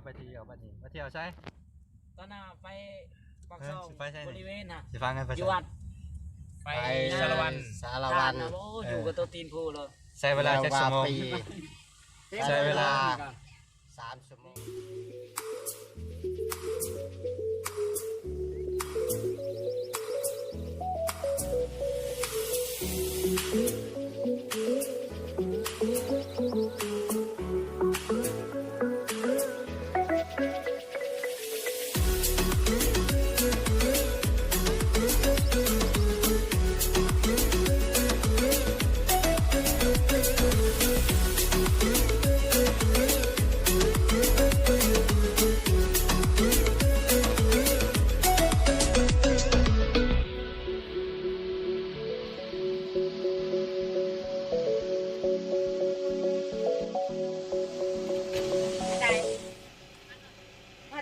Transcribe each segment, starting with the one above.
ไปเที่ยวบัดนี้ไปเที่ยวใช่ตอนน่ะไปปักซองบริเวณน่ะสิฟังกันไปอยู่วัดไปสารวันนะโอ้อยู่กับตัวตีนผู้เลยใช้เวลา7 ชั่วโมงใช้เวลา3 ชั่วโมง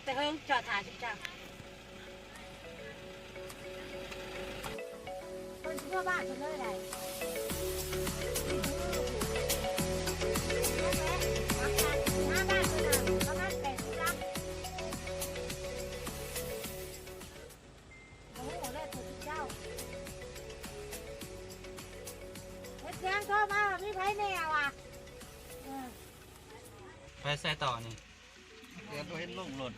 แต่เฮิงจอดถ่ายสิจ้าคนทั่วบ้านคนเลยไหนหน้าบ้านคนน่ะประมาณ80 ลังโอ้โหเลยถูกเจ้าเฮ็ดเสียงโทรมาว่ามีไผแน่ว่ะไปใส่ต่อนี่เดี๋ยวเราเห็นลงหล่น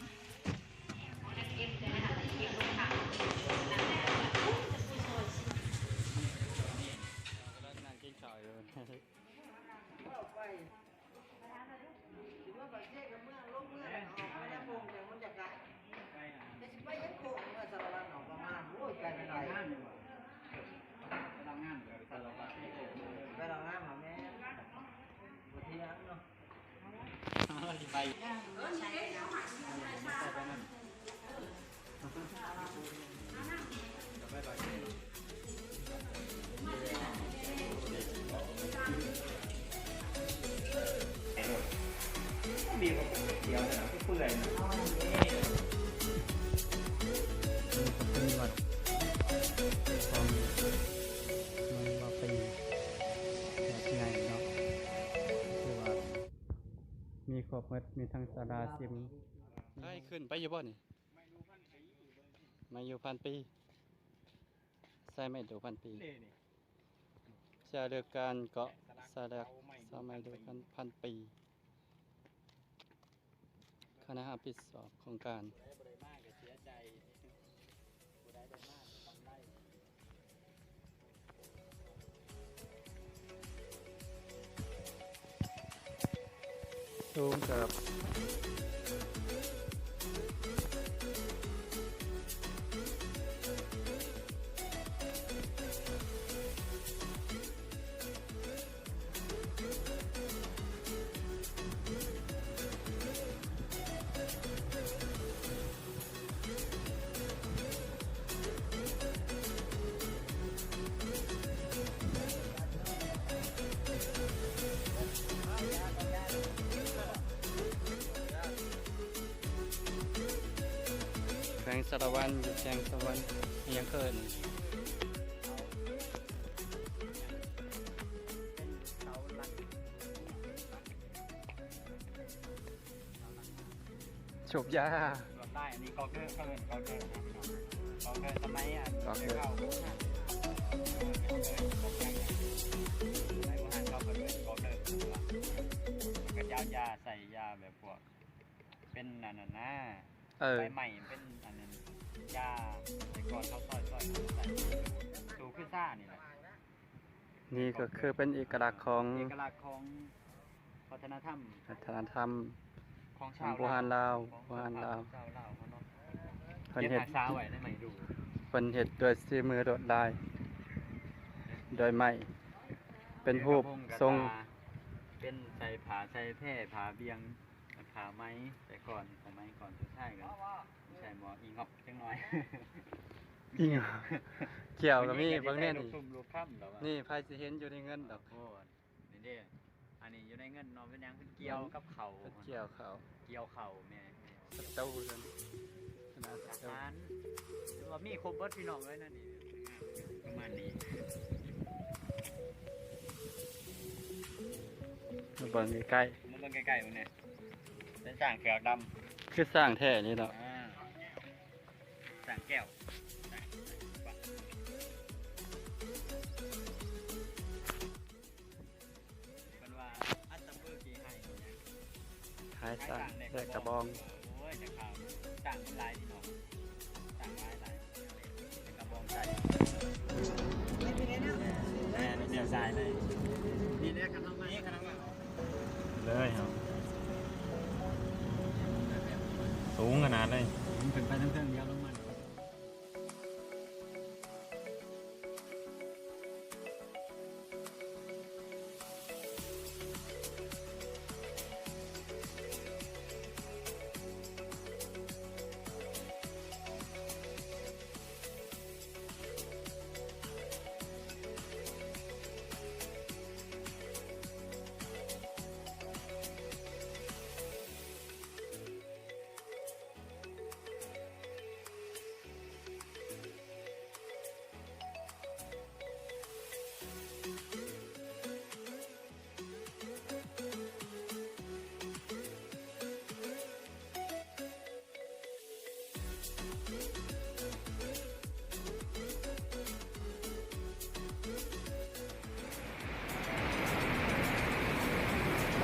นั่งกินข้าวอยู่ดีกว่าเดียวนะที่เปื่อยนะเป็นวัดของมันว่าเป็นแบบไงเนาะคือว่ามีครบหมดมีทั้งศาลาซิมได้ขึ้นไปอยู่บ่นี่มาอยู่1,000 ปีใช่ไหมดู1,000 ปีเชื่อเรื่องการเกาะสลักสมัยเดียวกัน1,000 ปีคณะรับผิดชอบโครงการสูงกับแขวงสารวันอยู่แขวงสารวันยังเกินฉบยาหลบได้อันนี้ก็เกิดก็เกิดสมัยอ่ะเข้าในโบราณก็เกิดก็ยายาใส่ยาแบบพวกเป็นนั่นน่ะใบใหม่เป็นอันนั้นยาแต่ก่อนเขาซอยใส่ดูขึ้นซ่านี่แหละนี่ก็คือเป็นเอกลักษณ์ของวัฒนธรรมของชาวโบราณลาวเพิ่นเฮ็ดไว้ได้ไหมดูเพิ่นเฮ็ดด้วยฝีมือโดดลายโดยไม้เป็นรูปทรงเป็นใส่ผ้าใส่แพร่ผ้าเบียงผ้าไม้แต่ก่อนสมัยก่อนสุดท้ายกันใช่หมออีงอกจังน้อยอีงเกี่ยวกับนี่บางเนี่ยนี่ไผสิเห็นอยู่ในเงินดอกโอ้นี่เด้อันนี้อยู่ในเงินเนาะเป็นยังเป็นเกี่ยวกับเขาเกี่ยวเขาแม่สตูเลยขนาดนั้นว่ามีครบเบิดพี่น้องเลยนั่นนี่ประมาณนี้มาเบิ่งใกล้ๆตรงนี้ เป็นสร้างแก้วด คือสร้างแท้นี่เนาะ ำสร้างแก้วเป็นว่าอัตตะปื้อกี่ให้เนี่ย ขายสร้างแลกกระบอง โอ้ยจะข่าวสร้างเป็นลายที่น้องสร้างลายเป็นกระบองใจแม่นี่เดียวใจเลยนี่เรียกกันทำไมกันทำไม เลยครับสูงขนาดเลย มันขึ้นไปทั้งเครื่องเดียวลงมัน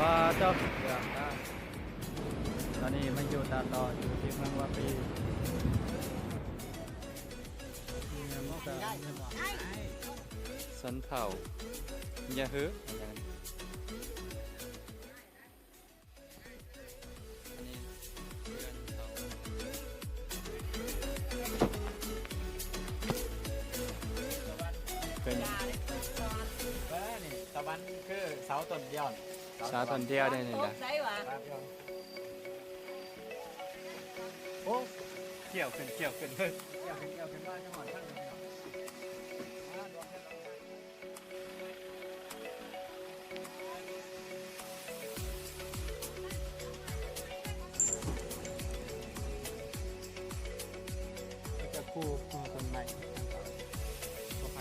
ว่าเจ้าเสือกได้ตอนนี้มาอยู่ตาต่ออยู่ที่เมืองวาปีเมืองตาสันเผาอย่าฮึอันนี้เรือนเขา เป็น นี่ตะวันคือเสาต้นเดียว สาวตนเดียวได้นี่นะ โอ้เกี่ยวขึ้นเลย เกี่ยวขึ้นว่าจะหอนทั้งเลย จะคู่คนใหม่ก็ไป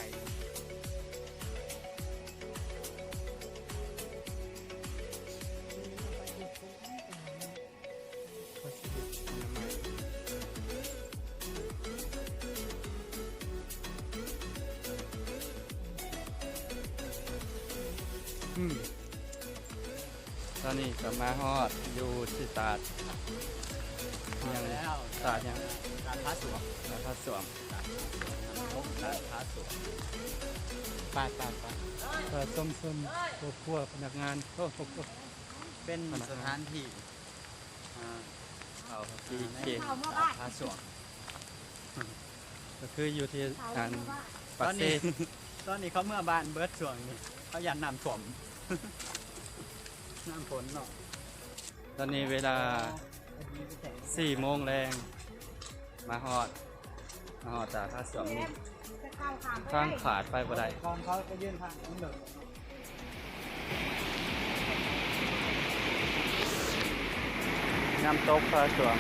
ตอนนี้ก็มาฮอดอยู่ที่ตาดยัง แล้ว ตาดยัง การพาสวม แล้วก็สวม การพาสวม ไปส้มพวกพนักงานโอ้โห เป็นสถานที่เขา ที่เกณฑ์ เข้ามาบ้าน พาสวม ก็คืออยู่ที่ เข้า ทาง มาบ้าน ปักเซ ตอนนี้เขาเมื่อบ้านเบิร์ดสวงนี่เขายันน้ำท่วมน้ำฝนเนาะ ตอนนี้เวลา4 โมงแรงมาฮอดจากท่าสวมนี่ จะเข้าขามไป ทางขาดไปบ่ได้ ก่อนเขาไปยื่นทางน้ำเหลือง น้ำตกท่าสวม